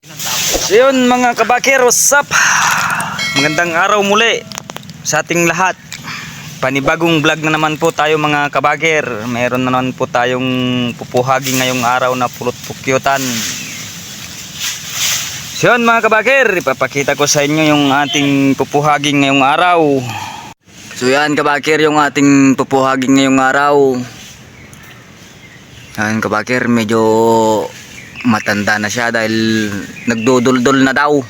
So yun mga kabakir, what's up? Magandang araw muli sa ating lahat. Panibagong vlog na naman po tayo mga kabakir. Meron na naman po tayong pupuhagi ngayong araw na pulot pukyutan. So yun mga kabakir, ipapakita ko sa inyo yung ating pupuhagi ngayong araw. So yan kabakir, yung ating pupuhagi ngayong araw. Yan kabakir, medyo matanda na siya dahil nagdudul-dul na daw.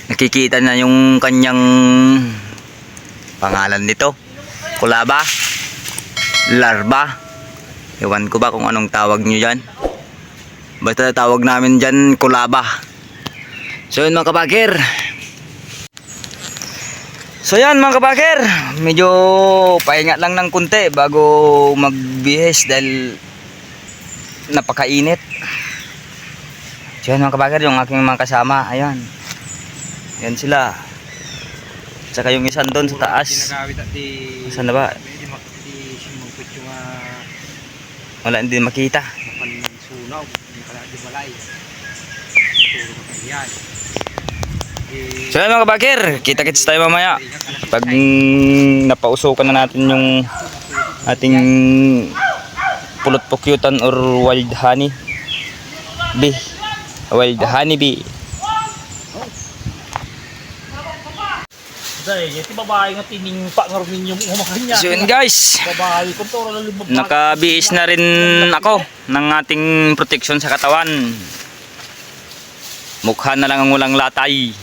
Nakikita na yung kanyang pangalan nito, kulaba, larba, ewan ko ba kung anong tawag nyo dyan, basta tawag namin dyan kulaba. So yun mga kabakir, so yan mga kabakir, medyo pahinga lang ng kunti bago magbihis dahil napakainit. So yan mga kabakir, yung aking mga kasama, ayan, yan sila. Tsaka yung isan doon sa taas. Saan na ba? Wala, hindi makita. So yan mga kabakir, kita-kits tayo mamaya pag napausukan na natin yung ating pulot pukyutan or wild honey bee. Wild honey bee. Iti babae nga tiningpa nga rin yung umakan niya. So yun guys, Babae, kontrol na lumabas. nakabiis na rin ako ng ating protection sa katawan. Mukha na lang ang walang latay.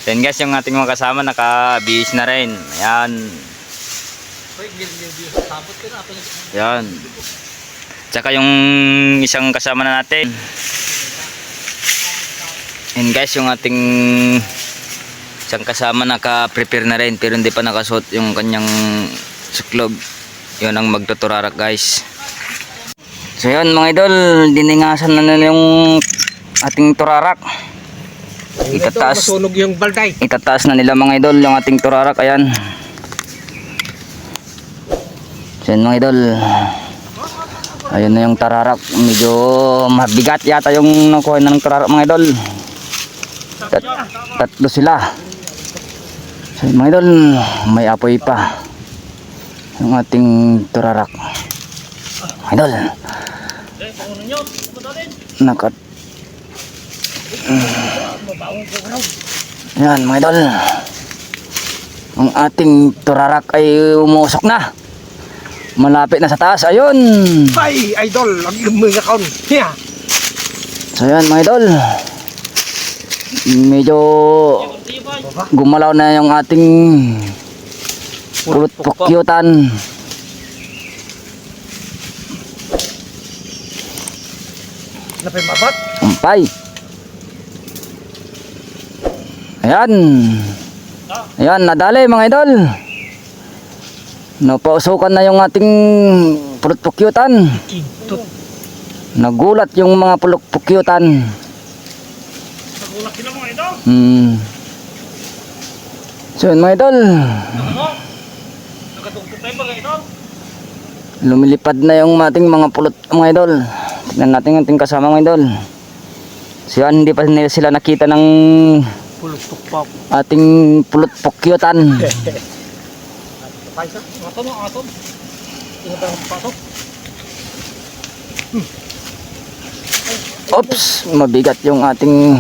Yan guys, yung ating mga kasama nakabiis na rin. Ayan. Yan. Tsaka yung isang kasama na natin. Yan guys, yung ating isang kasama naka-prepare na rin pero hindi pa nakasuot yung kanyang suklog. Yun ang magtuturarak guys. So yun mga idol, diningasan na nila yung ating turarak. Itataas, masunog yung balday. itataas na nila mga idol yung ating turarak. Ayan. So yun mga idol, ayun na yung turarak. Medyo mabigat yata yung nakuha na ng turarak mga idol. Tatlo sila. So mga idol, may apoy pa yung ating turarak. Idol, nakat yan mga idol, ang ating turarak ay umusok na, malapit na sa taas. Ayun, Ay, idol, ang luming account. Yeah. so yan mga idol, medyo gumalaw na yung ating pulot pukyutan. Napay mabat. Umpay. Ayan. Ayan, nadali mga idol. Napausukan na yung ating pulot pukyutan. Kintot. Nagulat yung mga pulot pukyutan. Nagulat sila mga idol. So yun mga idol, Nakatugtog tayo mga idol. lumilipad na yung ating mga pulot mga idol. Tignan natin yung ating kasama mga idol. So yan, hindi pa nila sila nakita ng Pulot tukpok. ating pulot pukyutan. Paisa, aton mo, aton. Tingnan tayo pasok. Oops, mabigat yung ating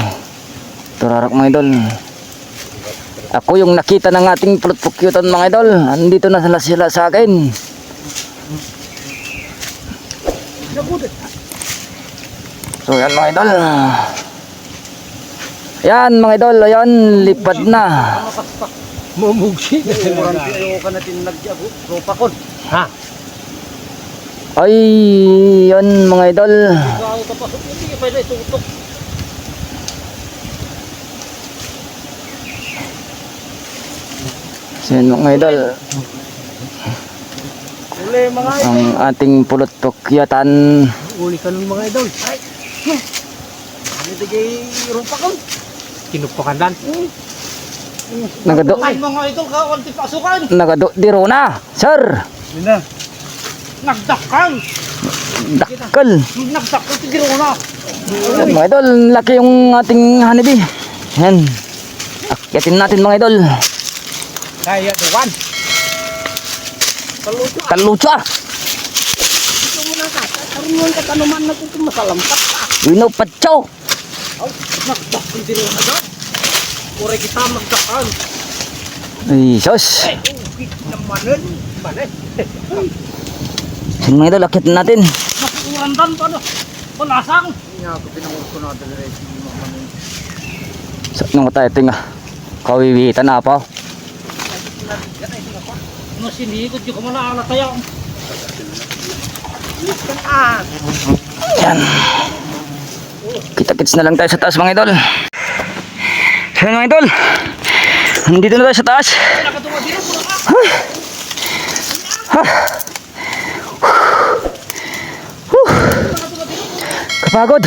turarak mga idol. Ako yung nakita ng ating pulot pukyutan mga idol. Andito na sila sa akin. So yan mga idol. Yan mga idol, ayan, lipad na. Mumugsi. Ayaw ka natin nagjago. Ropa kon. Ha? Ay, yan mga idol. Ayaw ka pasok. Hindi pwede itutok. So yan mga idol, Uli mga idol. ang ating pulot pukyutan. Uli ka ng mga idol. Ay. Ano digay ropa kon? Kinupakan dan. Nagado, Ay mga idol ka, konti pasukan. nagado diro na, sir. Yun na. Nagdakang. Dakal. Nagsak ko siguro na. Yan, mga idol, laki yung ating honeybee. Yan. Akyatin natin mga idol. Kaya duwan. Kalucha. Ito mo na ka. Karungan ka tanuman na kung masalampat ka. Wino patsaw. Ay, nagsak ko siguro na ka. Ure kita magsakan. Ay, sos. Ay, namanin. Manin. Yan mga idol, akyatin natin. Nakukurandan pa no. Palasang. Nga ako pinangon ko na dali. So, nung tayo ito nga. Kawiwitan na pa. Ano sinihikot yung kumalaala tayo. Yan. Kita-kits na lang tayo sa taas mga idol. So yan mga idol. Nandito na tayo sa taas. Kapagod.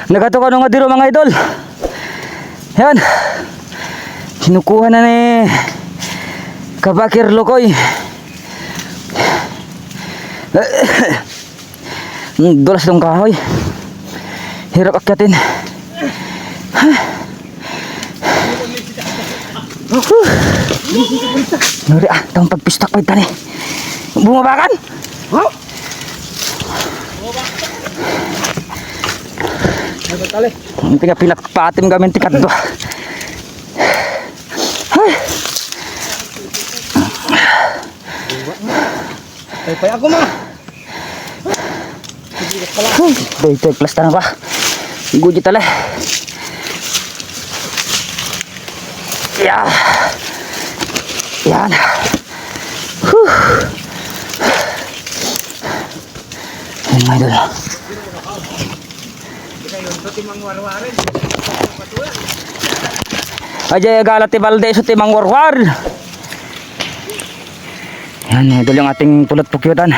Nagatuka nung adiro mga idol. Yan. Kinukuha na ni Kabakir Lokoy. Dulas tong kahoy. Hirap akyatin. Nuri tawang pagpistak pa ito ni. Bumabakan? Oh. Nagkakali. Hindi nga pinakpatim kami tikat do. Pay ako ma. Dito plus tanah pa. Guji tala. Ya. Yan. Yan mga idol. Aja galat ti balde so timang warwar. Yan mga idol yung ating tulad pukyutan.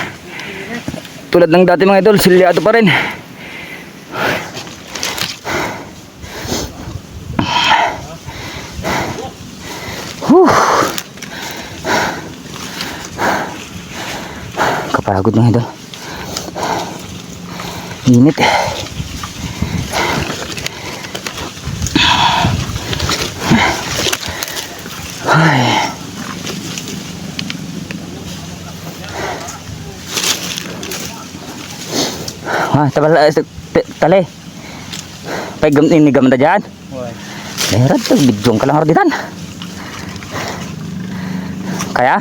Tulad ng dati mga idol, silyado pa rin. Kapagod mga idol. Init. Ay. Tabal tali. Pagam ini gam ta diyan. Hoy. Meron to bidyong ka lang orditan. Kaya?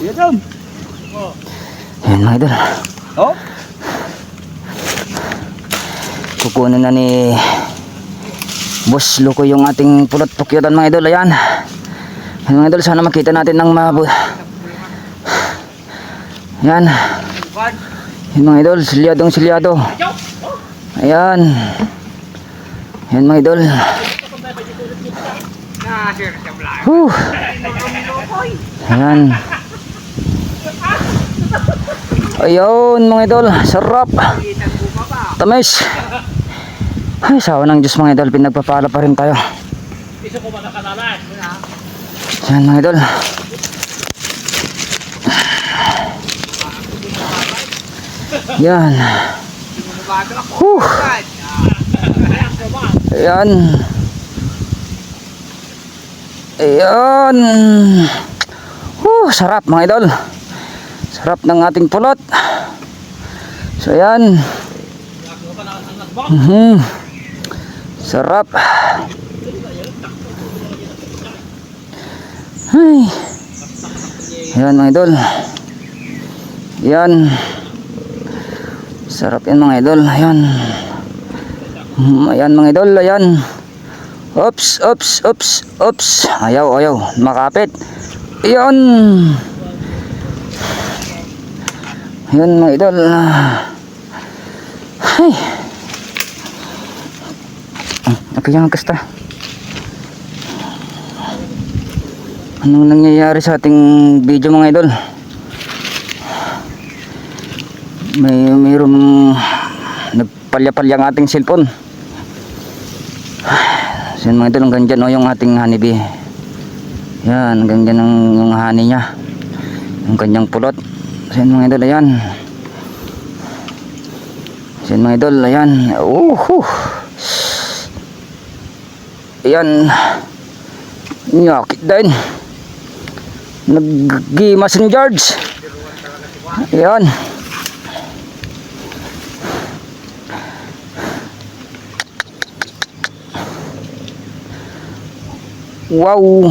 Iya dong. Oh. Yan mga idol. Oh. Kukunin na ni Boss Luko yung ating pulot pukyutan mga idol. Ayan. Ayan mga idol, sana makita natin ng yan. Yan mga idol, silyadong silyado. Ayan. Yan mga idol. Ayan. Ayun mga idol, sarap. Tamis. Ay, sawa ng Diyos mga idol, pinagpapala pa rin tayo. Yan mga idol. Yan. Ayan. Ayan. Sarap mga idol. Sarap ng ating pulot. So ayan. Sarap. Ay. Ayan mga idol. Ayan. Sarap yan mga idol. Ayan. Ayan mga idol. Ayan. Oops, oops, oops, oops. Ayaw, ayaw. Makapit. Ayan. Ayan mga idol. Ay. Ako yung kasta. Anong nangyayari sa ating video mga idol? Mayroong nagpalya-palya ang ating cellphone. So yun mga idol, hanggang dyan yung ating honeybee. Yan, hanggang dyan yung honey niya, yung kanyang pulot. So yun mga idol, ayan. Yan mga idol, ayan. Ayan. Nyakit din. Nag-gimas ni George. Ayan. Wow.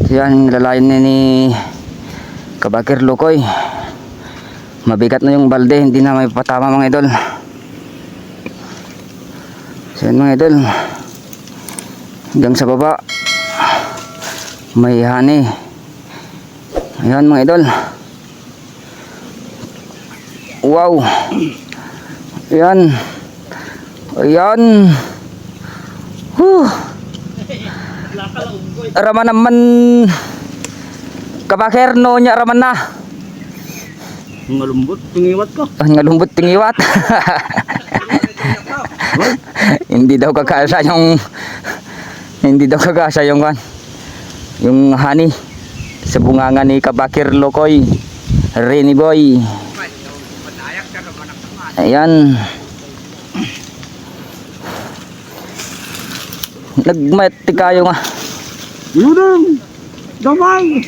Yan, lalayan ni Kabakir Lukoy. Mabigat na yung balde, hindi na may patama mga idol. So yan mga idol, hanggang sa baba may hani. Ayan mga idol. Wow. Ayan. Ayan. Raman naman Kabakir no nya raman na. Ngalumbot, tingiwat ko. Ngalumbot tingiwat. Hindi daw kakasa yung yung honey sa bunganga ni Kabakir Lukoy. Rainy boy. Ayan. Nagmati kayo nga. Yun, damay.